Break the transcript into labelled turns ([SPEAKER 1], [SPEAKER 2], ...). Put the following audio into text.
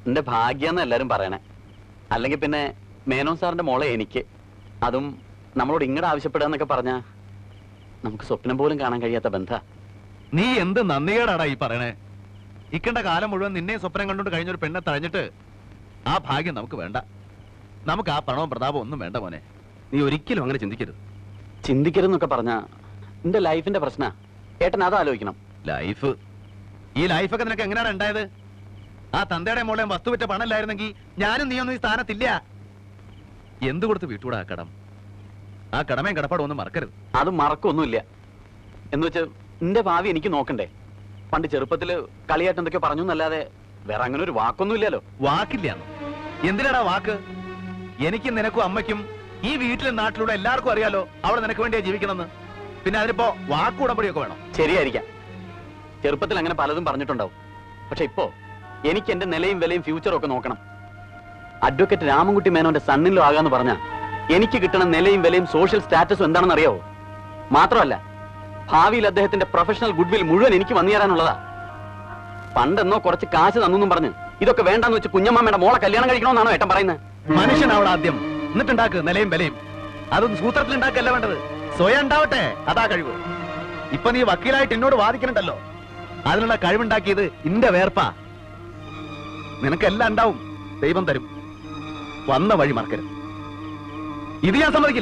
[SPEAKER 1] എന്റെ ഭാഗ്യാന്ന് എല്ലാരും പറയണേ. അല്ലെങ്കിൽ പിന്നെ മേനോൻ സാറിന്റെ മോളെ എനിക്ക്, അതും നമ്മളോട് ഇങ്ങോട്ട് ആവശ്യപ്പെടാന്നൊക്കെ പറഞ്ഞാ നമുക്ക് സ്വപ്നം പോലും കാണാൻ കഴിയാത്ത ബന്ധ.
[SPEAKER 2] നീ എന്ത് നന്ദികേടാടാ ഈ പറയണേ? ഇക്കണ്ട കാലം മുഴുവൻ നിന്നെ സ്വപ്നം കണ്ടോണ്ട് കഴിഞ്ഞൊരു പെണ്ണെ തഴഞ്ഞിട്ട് ആ ഭാഗ്യം നമുക്ക് വേണ്ട. നമുക്ക് ആ പണവും പ്രതാപവും ഒന്നും വേണ്ട മോനെ.
[SPEAKER 3] നീ ഒരിക്കലും അങ്ങനെ ചിന്തിക്കരുത്.
[SPEAKER 1] ചിന്തിക്കരുതെന്നൊക്കെ പറഞ്ഞാ എന്റെ ലൈഫിന്റെ പ്രശ്ന. ഏട്ടൻ അത് ആലോചിക്കണം.
[SPEAKER 2] ലൈഫ്, ഈ ലൈഫൊക്കെ നിനക്ക് എങ്ങനെയാണ് ഉണ്ടായത്? ആ തന്തയുടെ മോളെയും വസ്തു വിറ്റ പണമില്ലായിരുന്നെങ്കിൽ ഞാനും നീയൊന്നും ഈ സ്ഥാനത്തില്ല. എന്ത് കൊടുത്ത് വീട്ടുകൂടെ ആ കടം? ആ കടമയും കടപ്പാടും ഒന്നും മറക്കരുത്.
[SPEAKER 1] അത് മറക്കൊന്നുമില്ല. എന്ന് വെച്ച് എന്റെ ഭാവി എനിക്ക് നോക്കണ്ടേ? പണ്ട് ചെറുപ്പത്തില് കളിയായിട്ട് എന്തൊക്കെയോ പറഞ്ഞു എന്നല്ലാതെ വേറെ അങ്ങനെ ഒരു വാക്കൊന്നുമില്ലല്ലോ.
[SPEAKER 2] വാക്കില്ല. എന്തിനാടാ വാക്ക്? എനിക്കും നിനക്കും അമ്മയ്ക്കും ഈ വീട്ടിലും നാട്ടിലൂടെ എല്ലാവർക്കും അറിയാലോ അവിടെ നിനക്ക് വേണ്ടിയാ ജീവിക്കണമെന്ന്. പിന്നെ അതിനിപ്പോ വാക്കുടമ്പടിയൊക്കെ വേണം.
[SPEAKER 1] ശരിയായിരിക്കാം, ചെറുപ്പത്തിൽ അങ്ങനെ പലതും പറഞ്ഞിട്ടുണ്ടാവും. പക്ഷെ ഇപ്പോ എനിക്ക് എന്റെ നിലയും വിലയും ഫ്യൂച്ചറും ഒക്കെ നോക്കണം. അഡ്വക്കേറ്റ് രാമൻകുട്ടി മേനോന്റെ സണ്ണിലോ ആകാന്ന് പറഞ്ഞാ എനിക്ക് കിട്ടുന്ന നിലയും വിലയും സോഷ്യൽ സ്റ്റാറ്റസും എന്താണെന്ന് അറിയാവോ? മാത്രമല്ല ഭാവിയിൽ അദ്ദേഹത്തിന്റെ പ്രൊഫഷണൽ ഗുഡ്വിൽ മുഴുവൻ എനിക്ക് വന്നു തരാനുള്ളതാ. പണ്ടെന്നോ കുറച്ച് കാശ് തന്നു പറഞ്ഞ് ഇതൊക്കെ വേണ്ടെന്ന് വെച്ച് കുഞ്ഞമ്മയുടെ മോളെ കല്യാണം കഴിക്കണമെന്നാണോ ഏട്ടൻ പറയുന്നത്?
[SPEAKER 2] മനുഷ്യനാവണം ആദ്യം, എന്നിട്ടുണ്ടാക്ക് നിലയും വിലയും. അതൊന്നും സൂത്രത്തിൽ ഉണ്ടാക്കല്ല വേണ്ടത്, സ്വയം ഉണ്ടാവട്ടെ. അതാ കഴിവ്. ഇപ്പൊ നീ വക്കീലായിട്ട് എന്നോട് വാദിക്കണുണ്ടല്ലോ, അതിനുള്ള കഴിവുണ്ടാക്കിയത് ഇന്റെ വേർപ്പാ. നിനക്കെല്ലാം ഉണ്ടാവും, ദൈവം തരും. വന്ന വഴി മറക്കരുത്. ഇത് ഞാൻ സമ്മതിക്കില്ല.